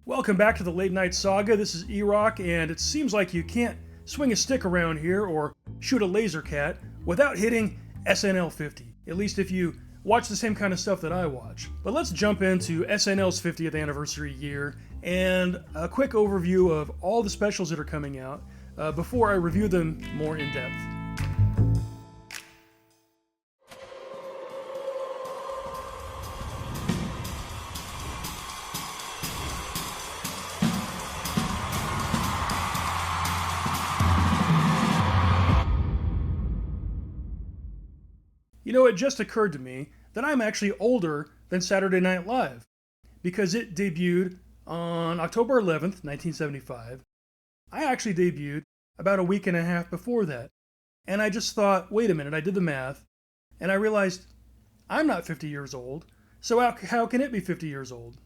Welcome back to the Late Night Saga. This is E-Rock, and it seems like you can't swing a stick around here or shoot a laser cat without hitting SNL50. At least if you watch the same kind of stuff that I watch. But let's jump into SNL's 50th anniversary year and a quick overview of all the specials that are coming out before I review them more in depth. You know, it just occurred to me that I'm actually older than Saturday Night Live because it debuted on October 11th, 1975. I actually debuted about a week and a half before that. And I just thought, wait a minute, I did the math, and I realized I'm not 50 years old, so how can it be 50 years old?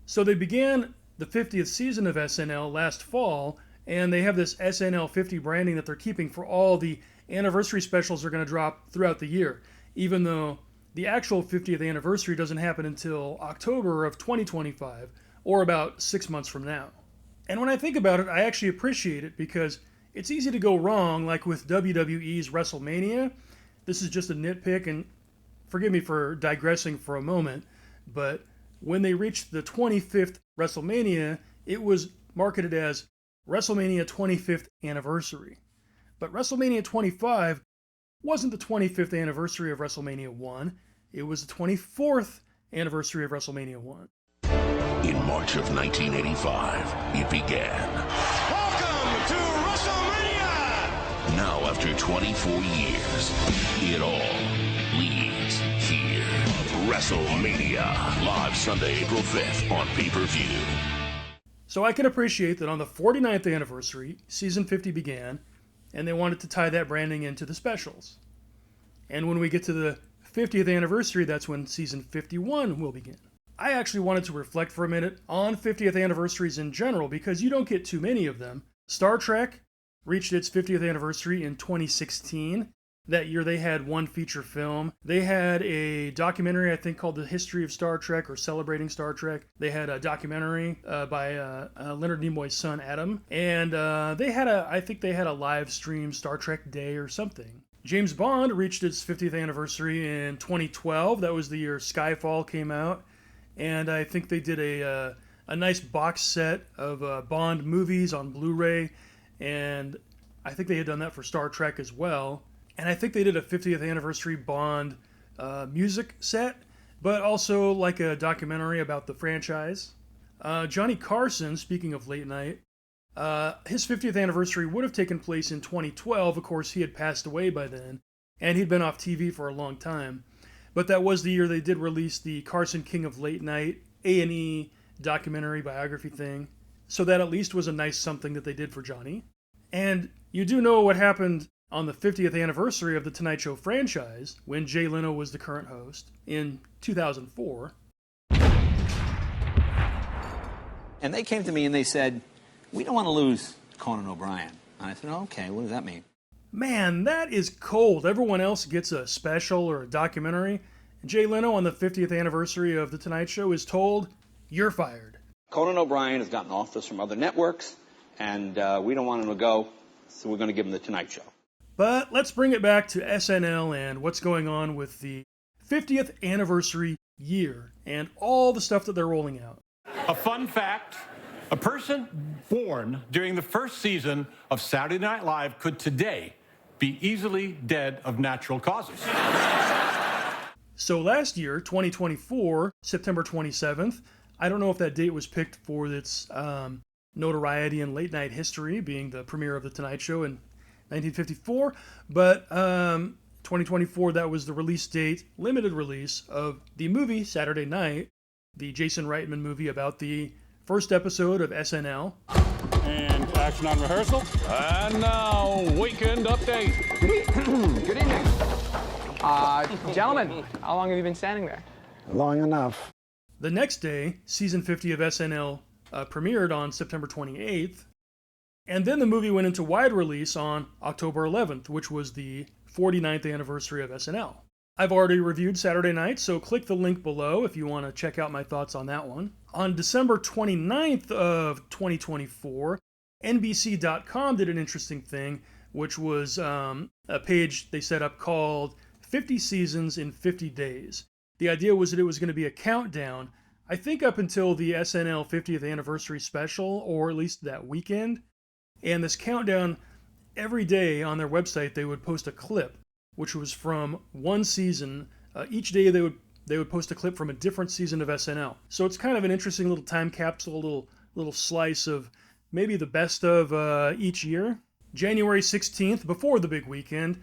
So they began the 50th season of SNL last fall, and they have this SNL50 branding that they're keeping for all the anniversary specials they're going to drop throughout the year, even though the actual 50th anniversary doesn't happen until October of 2025, or about 6 months from now. And when I think about it, I actually appreciate it because it's easy to go wrong, like with WWE's WrestleMania. This is just a nitpick, and forgive me for digressing for a moment, but when they reached the 25th WrestleMania, it was marketed as WrestleMania 25th Anniversary. But WrestleMania 25 wasn't the 25th anniversary of WrestleMania 1, it was the 24th anniversary of WrestleMania 1. In March of 1985, it began. Welcome to WrestleMania! Now, after 24 years, it all leads here. WrestleMania, live Sunday, April 5th on pay-per-view. So I can appreciate that on the 49th anniversary, season 50 began, and they wanted to tie that branding into the specials. And when we get to the 50th anniversary, that's when season 51 will begin. I actually wanted to reflect for a minute on 50th anniversaries in general because you don't get too many of them. Star Trek reached its 50th anniversary in 2016. That year they had one feature film. They had a documentary, I think, called The History of Star Trek or Celebrating Star Trek. They had a documentary by Leonard Nimoy's son, Adam. And I think they had a live stream Star Trek Day or something. James Bond reached its 50th anniversary in 2012. That was the year Skyfall came out. And I think they did a nice box set of Bond movies on Blu-ray. And I think they had done that for Star Trek as well. And I think they did a 50th anniversary Bond music set, but also like a documentary about the franchise. Johnny Carson, speaking of late night, his 50th anniversary would have taken place in 2012. Of course, he had passed away by then, and he'd been off TV for a long time. But that was the year they did release the Carson King of Late Night A&E documentary biography thing. So that at least was a nice something that they did for Johnny. And you do know what happened on the 50th anniversary of the Tonight Show franchise, when Jay Leno was the current host, in 2004. And they came to me and they said, we don't want to lose Conan O'Brien. And I said, oh, okay, what does that mean? Man, that is cold. Everyone else gets a special or a documentary. And Jay Leno on the 50th anniversary of The Tonight Show is told, you're fired. Conan O'Brien has gotten offers from other networks, and we don't want him to go, so we're going to give him The Tonight Show. But let's bring it back to SNL and what's going on with the 50th anniversary year and all the stuff that they're rolling out. A fun fact, a person born during the first season of Saturday Night Live could today be easily dead of natural causes. So last year, 2024, September 27th, I don't know if that date was picked for its notoriety in late night history, being the premiere of The Tonight Show in 1954, but 2024, that was the release date, limited release, of the movie Saturday Night, the Jason Reitman movie about the first episode of SNL. And action on rehearsal. And now, weekend update. Good evening. Gentlemen, how long have you been standing there? Long enough. The next day, season 50 of SNL premiered on September 28th, and then the movie went into wide release on October 11th, which was the 49th anniversary of SNL. I've already reviewed Saturday Night, so click the link below if you want to check out my thoughts on that one. On December 29th of 2024, NBC.com did an interesting thing, which was a page they set up called 50 Seasons in 50 Days. The idea was that it was going to be a countdown, I think up until the SNL 50th anniversary special, or at least that weekend. And this countdown, every day on their website, they would post a clip, which was from one season. Each day they would post a clip from a different season of SNL. So it's kind of an interesting little time capsule, little slice of maybe the best of each year. January 16th, before the big weekend,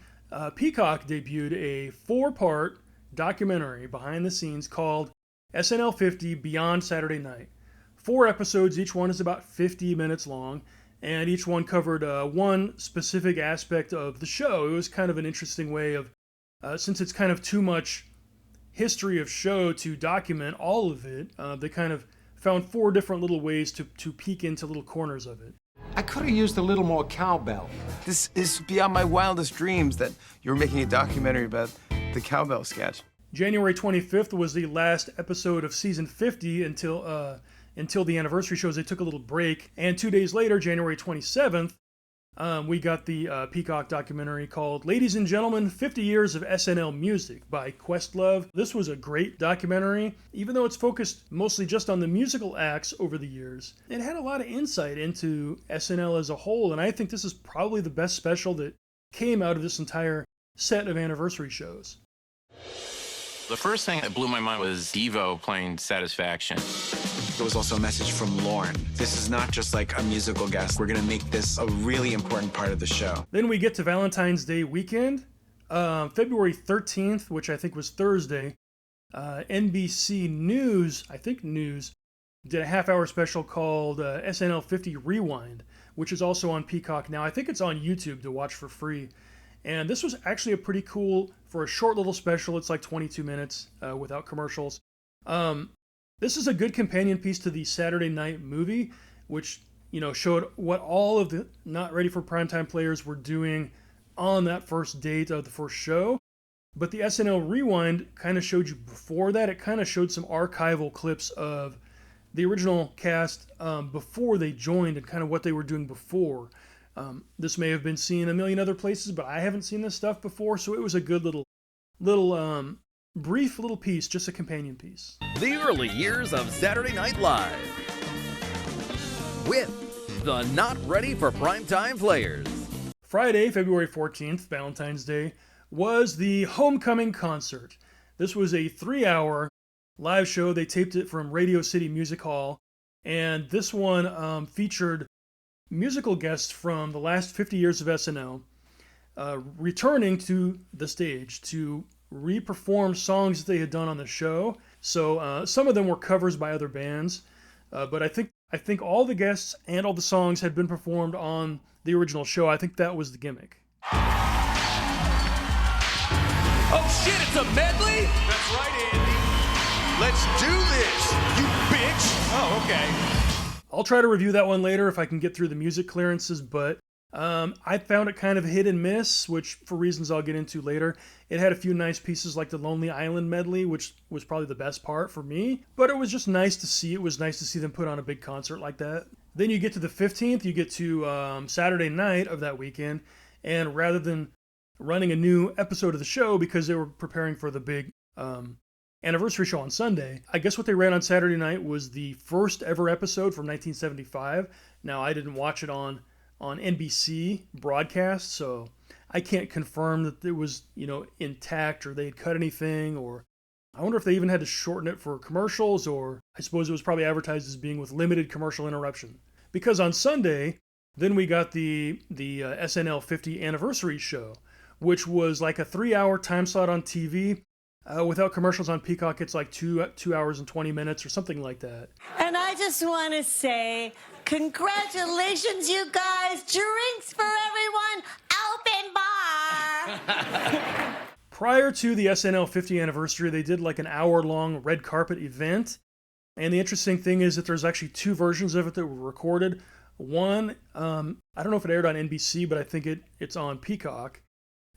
Peacock debuted a 4-part documentary behind the scenes called SNL50 Beyond Saturday Night. 4 episodes, each one is about 50 minutes long, and each one covered one specific aspect of the show. It was kind of an interesting way of, since it's kind of too much history of show to document all of it, they kind of found 4 different little ways to peek into little corners of it. I could have used a little more cowbell. This is beyond my wildest dreams that you're making a documentary about the Cowbell sketch. January 25th was the last episode of season 50 until the anniversary shows. They took a little break. And 2 days later, January 27th, we got the Peacock documentary called Ladies and Gentlemen, 50 Years of SNL Music by Questlove. This was a great documentary. Even though it's focused mostly just on the musical acts over the years, it had a lot of insight into SNL as a whole, and I think this is probably the best special that came out of this entire set of anniversary shows. The first thing that blew my mind was Devo playing Satisfaction. There was also a message from Lauren. This is not just like a musical guest. We're going to make this a really important part of the show. Then we get to Valentine's Day weekend. February 13th, which I think was Thursday, NBC News, did a half-hour special called SNL50 Rewind, which is also on Peacock now. I think it's on YouTube to watch for free. And this was actually a pretty cool, for a short little special, it's like 22 minutes without commercials. This is a good companion piece to the Saturday Night Movie, which, showed what all of the not ready for primetime players were doing on that first date of the first show. But the SNL Rewind kind of showed you before that. It kind of showed some archival clips of the original cast before they joined and kind of what they were doing before. This may have been seen a million other places, but I haven't seen this stuff before, so it was a good little brief little piece, just a companion piece. The early years of Saturday Night Live with the not ready for primetime players. Friday, February 14th, Valentine's Day, was the Homecoming Concert. This was a 3-hour live show. They taped it from Radio City Music Hall, and this one featured musical guests from the last 50 years of SNL returning to the stage to re-perform songs that they had done on the show. So some of them were covers by other bands, but I think all the guests and all the songs had been performed on the original show. I think that was the gimmick. Oh shit, it's a medley? That's right, Andy. Let's do this, you bitch. Oh, okay. I'll try to review that one later if I can get through the music clearances, but I found it kind of hit and miss, which for reasons I'll get into later. It had a few nice pieces like the Lonely Island medley, which was probably the best part for me, but it was just nice to see. It was nice to see them put on a big concert like that. Then you get to the 15th, you get to Saturday night of that weekend, and rather than running a new episode of the show because they were preparing for the big anniversary show on Sunday, I guess what they ran on Saturday night was the first ever episode from 1975. Now, I didn't watch it on NBC broadcast, so I can't confirm that it was, intact or they had cut anything, or I wonder if they even had to shorten it for commercials, or I suppose it was probably advertised as being with limited commercial interruption. Because on Sunday, then we got the SNL50 Anniversaries show, which was like a 3-hour time slot on TV. Without commercials on Peacock, it's like 2 hours and 20 minutes or something like that. And I just want to say, congratulations, you guys. Drinks for everyone. Open bar. Prior to the SNL50 anniversary, they did like an hour-long red carpet event. And the interesting thing is that there's actually 2 versions of it that were recorded. One, I don't know if it aired on NBC, but I think it's on Peacock,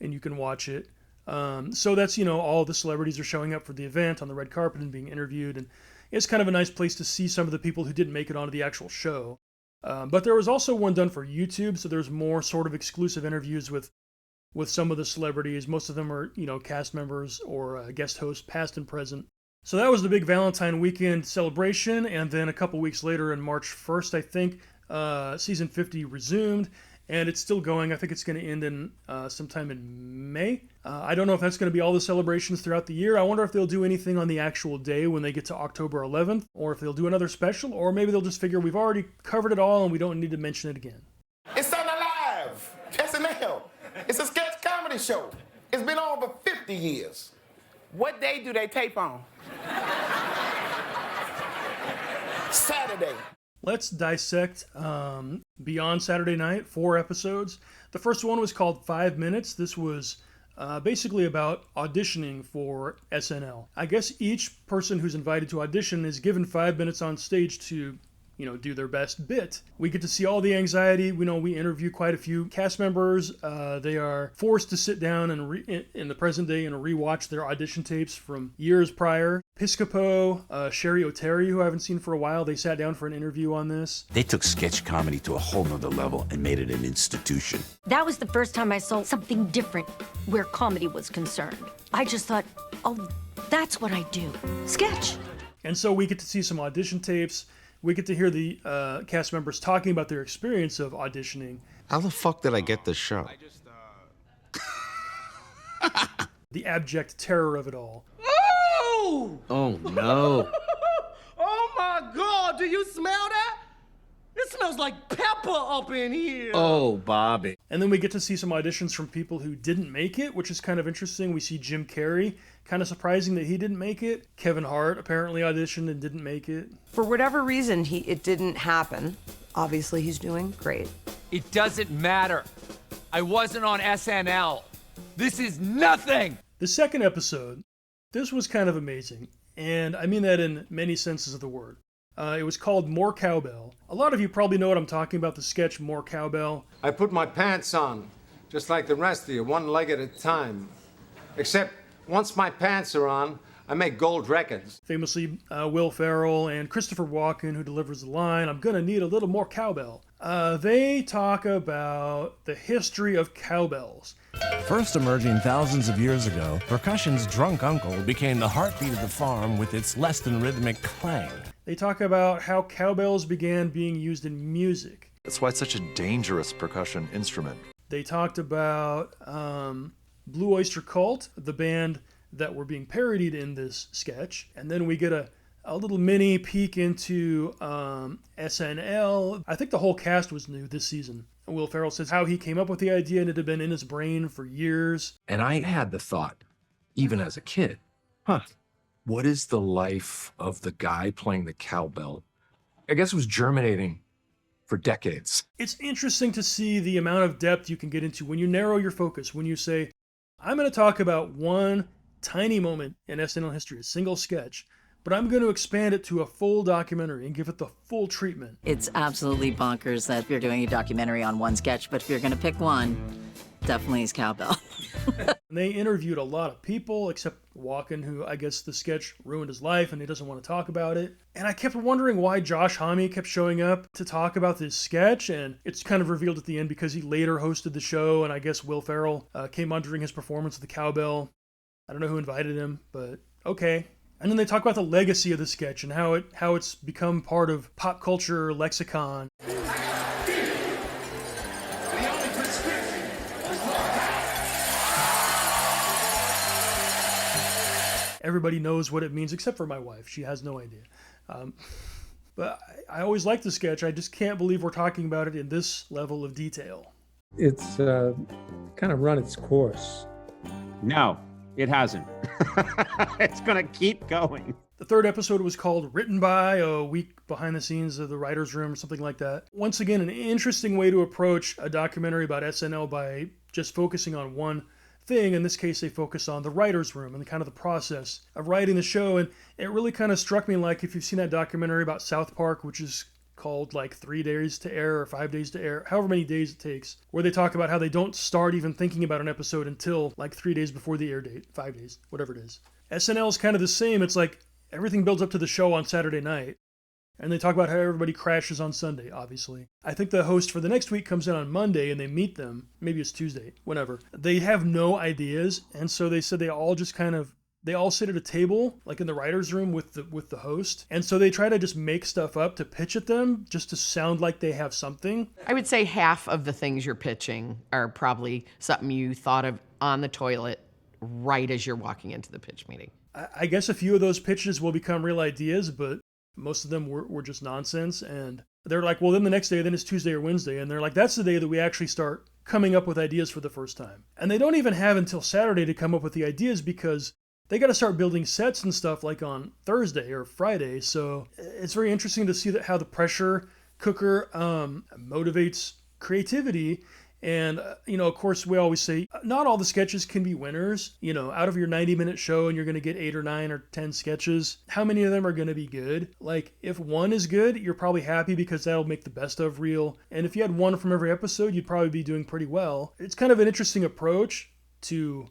and you can watch it. So that's, all the celebrities are showing up for the event on the red carpet and being interviewed. it's kind of a nice place to see some of the people who didn't make it onto the actual show. But there was also one done for YouTube, so there's more sort of exclusive interviews with some of the celebrities. Most of them are, cast members or guest hosts, past and present. So that was the big Valentine weekend celebration, and then a couple weeks later, on March 1st, I think, season 50 resumed, and it's still going. I think it's going to end in sometime in May. I don't know if that's going to be all the celebrations throughout the year. I wonder if they'll do anything on the actual day when they get to October 11th, or if they'll do another special, or maybe they'll just figure we've already covered it all and we don't need to mention it again. It's on Alive, SNL. It's a sketch comedy show. It's been on for 50 years. What day do they tape on? Saturday. Let's dissect Beyond Saturday Night, 4 episodes. The first one was called 5 Minutes. This was basically about auditioning for SNL. I guess each person who's invited to audition is given 5 minutes on stage to do their best bit. We get to see all the anxiety. We interview quite a few cast members. They are forced to sit down and in the present day and rewatch their audition tapes from years prior. Piscopo, Sherry O'Terry, who I haven't seen for a while, they sat down for an interview on this. They took sketch comedy to a whole nother level and made it an institution. That was the first time I saw something different where comedy was concerned. I just thought, oh, that's what I do. Sketch. And so we get to see some audition tapes. We get to hear the cast members talking about their experience of auditioning. How the fuck did I get this show? The abject terror of it all. Oh, no. Oh, my God. Do you smell that? It smells like pepper up in here. Oh, Bobby. And then we get to see some auditions from people who didn't make it, which is kind of interesting. We see Jim Carrey. Kind of surprising that he didn't make it. Kevin Hart apparently auditioned and didn't make it. For whatever reason, it didn't happen. Obviously, he's doing great. It doesn't matter. I wasn't on SNL. This is nothing. The second episode, this was kind of amazing. And I mean that in many senses of the word. It was called More Cowbell. A lot of you probably know what I'm talking about, the sketch More Cowbell. I put my pants on, just like the rest of you, one leg at a time. Except once my pants are on, I make gold records. Famously, Will Ferrell and Christopher Walken, who delivers the line, "I'm gonna need a little more cowbell." They talk about the history of cowbells. First emerging thousands of years ago, percussion's drunk uncle became the heartbeat of the farm with its less than rhythmic clang. They talk about how cowbells began being used in music. That's why it's such a dangerous percussion instrument. They talked about Blue Oyster Cult, the band that were being parodied in this sketch. And then we get a little mini peek into SNL. I think the whole cast was new this season. Will Ferrell says how he came up with the idea and it had been in his brain for years. And I had the thought, even as a kid, what is the life of the guy playing the cowbell? I guess it was germinating for decades. It's interesting to see the amount of depth you can get into when you narrow your focus, when you say, I'm going to talk about one tiny moment in SNL history, a single sketch, but I'm going to expand it to a full documentary and give it the full treatment. It's absolutely bonkers that you're doing a documentary on one sketch, but if you're going to pick one, definitely is Cowbell. They interviewed a lot of people, except Walken, who I guess the sketch ruined his life and he doesn't want to talk about it. And I kept wondering why Josh Homme kept showing up to talk about this sketch, and it's kind of revealed at the end because he later hosted the show, and I guess Will Ferrell came on during his performance of the cowbell. I don't know who invited him, but okay. And then they talk about the legacy of the sketch and how it's become part of pop culture lexicon. Everybody knows what it means except for my wife. She has no idea. But I always liked the sketch. I just can't believe we're talking about it in this level of detail. It's kind of run its course. No, it hasn't. It's going to keep going. The third episode was called Written By, a week behind the scenes of the writer's room or something like that. Once again, an interesting way to approach a documentary about SNL by just focusing on one thing. In this case, they focus on the writer's room and kind of the process of writing the show. And it really kind of struck me like if you've seen that documentary about South Park, which is called like 3 days to air or 5 days to air, however many days it takes, where they talk about how they don't start even thinking about an episode until like 3 days before the air date, 5 days, whatever it is. SNL is kind of the same. It's like everything builds up to the show on Saturday night. And they talk about how everybody crashes on Sunday, obviously. I think the host for the next week comes in on Monday and they meet them. Maybe it's Tuesday, whatever. They have no ideas. And so they said they all just they all sit at a table, like in the writer's room with the host. And so they try to just make stuff up to pitch at them just to sound like they have something. I would say half of the things you're pitching are probably something you thought of on the toilet right as you're walking into the pitch meeting. I guess a few of those pitches will become real ideas, but most of them were just nonsense. And they're like, well, then the next day, then it's Tuesday or Wednesday. And they're like, that's the day that we actually start coming up with ideas for the first time. And they don't even have until Saturday to come up with the ideas because they got to start building sets and stuff like on Thursday or Friday. So it's very interesting to see how the pressure cooker motivates creativity. And, of course, we always say not all the sketches can be winners. Out of your 90-minute show and you're going to get 8 or 9 or 10 sketches, how many of them are going to be good? Like, if one is good, you're probably happy because that'll make the best of reel. And if you had one from every episode, you'd probably be doing pretty well. It's kind of an interesting approach to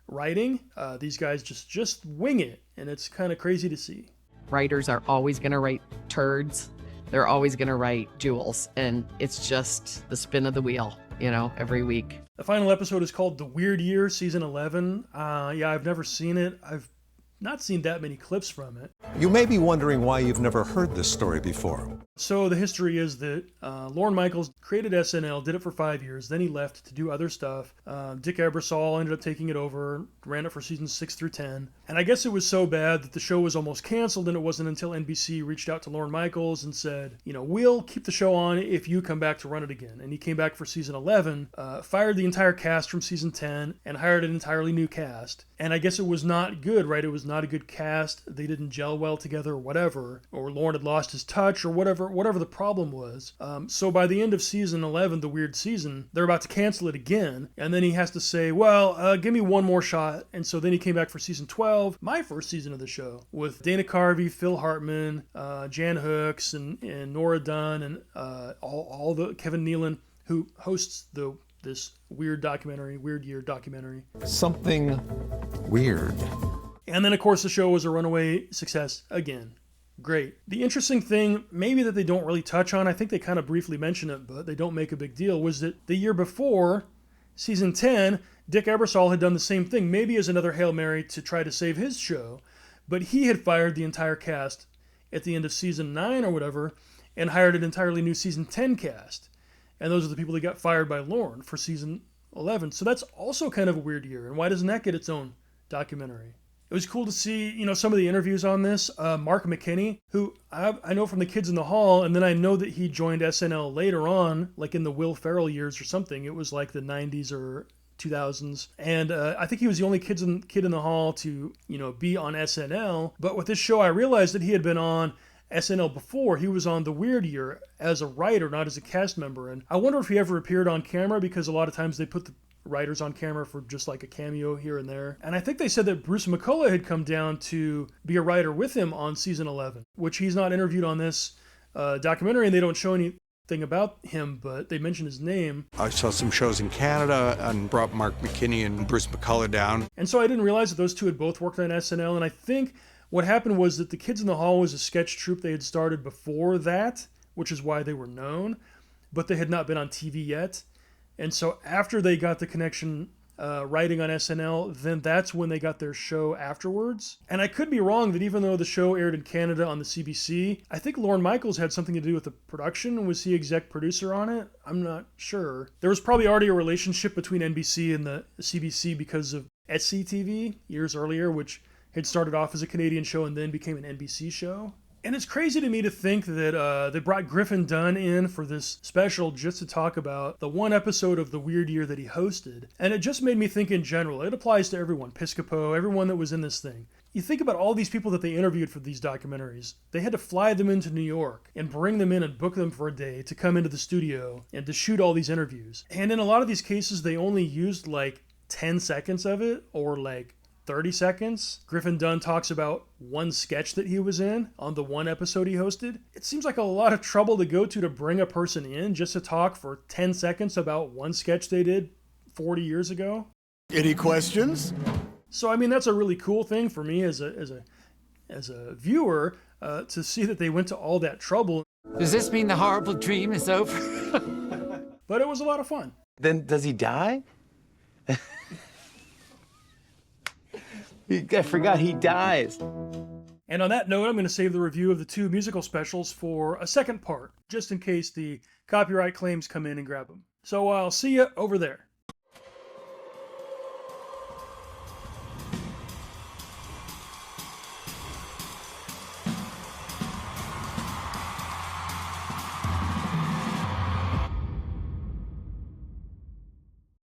writing. These guys just wing it, and it's kind of crazy to see. Writers are always going to write turds. They're always going to write jewels, and it's just the spin of the wheel, every week. The final episode is called The Weird Year, Season 11. I've never seen it. I've not seen that many clips from it. You may be wondering why you've never heard this story before. So the history is that Lorne Michaels created SNL, did it for 5 years, then he left to do other stuff. Dick Ebersol ended up taking it over, ran it for seasons 6 through 10. And I guess it was so bad that the show was almost canceled, and it wasn't until NBC reached out to Lorne Michaels and said, we'll keep the show on if you come back to run it again. And he came back for season 11, fired the entire cast from season 10, and hired an entirely new cast. And I guess it was not good, right? It was not a good cast. They didn't gel well together or whatever. Or Lorne had lost his touch or whatever the problem was. So by the end of season 11, the weird season, they're about to cancel it again. And then he has to say, well, give me one more shot. And so then he came back for season 12, my first season of the show, with Dana Carvey, Phil Hartman, Jan Hooks, and Nora Dunn, and all the Kevin Nealon, who hosts this Weird Year documentary. Something weird. And then, of course, the show was a runaway success again. Great. The interesting thing, maybe that they don't really touch on, I think they kind of briefly mention it, but they don't make a big deal, was that the year before, season 10, Dick Ebersol had done the same thing, maybe as another Hail Mary to try to save his show, but he had fired the entire cast at the end of season 9 or whatever, and hired an entirely new season 10 cast. And those are the people that got fired by Lorne for season 11. So that's also kind of a weird year. And why doesn't that get its own documentary? It was cool to see, some of the interviews on this. Mark McKinney, who I know from The Kids in the Hall, and then I know that he joined SNL later on, like in the Will Ferrell years or something. It was like the 90s or 2000s. And I think he was the only kid in the Hall to, be on SNL. But with this show, I realized that he had been on SNL before. He was on The Weird Year as a writer, not as a cast member. And I wonder if he ever appeared on camera, because a lot of times they put the writers on camera for just like a cameo here and there. And I think they said that Bruce McCullough had come down to be a writer with him on season 11, which he's not interviewed on this documentary, and they don't show anything about him, but they mention his name. I saw some shows in Canada and brought Mark McKinney and Bruce McCullough down. And so I didn't realize that those two had both worked on SNL, and I think what happened was that The Kids in the Hall was a sketch troupe they had started before that, which is why they were known, but they had not been on TV yet. And so after they got the connection writing on SNL, then that's when they got their show afterwards. And I could be wrong that even though the show aired in Canada on the CBC, I think Lorne Michaels had something to do with the production. Was he exec producer on it? I'm not sure. There was probably already a relationship between NBC and the CBC because of SCTV years earlier, which had started off as a Canadian show and then became an NBC show. And it's crazy to me to think that they brought Griffin Dunn in for this special just to talk about the one episode of The Weird Year that he hosted. And it just made me think in general. It applies to everyone. Piscopo, everyone that was in this thing. You think about all these people that they interviewed for these documentaries. They had to fly them into New York and bring them in and book them for a day to come into the studio and to shoot all these interviews. And in a lot of these cases, they only used like 10 seconds of it, or like 30 seconds. Griffin Dunn talks about one sketch that he was in on the one episode he hosted. It seems like a lot of trouble to go to bring a person in just to talk for 10 seconds about one sketch they did 40 years ago. Any questions? So, I mean, that's a really cool thing for me as a as a viewer to see that they went to all that trouble. Does this mean the horrible dream is over? But it was a lot of fun. Then does he die? I forgot he dies. And on that note, I'm going to save the review of the 2 musical specials for a second part, just in case the copyright claims come in and grab them. So I'll see you over there.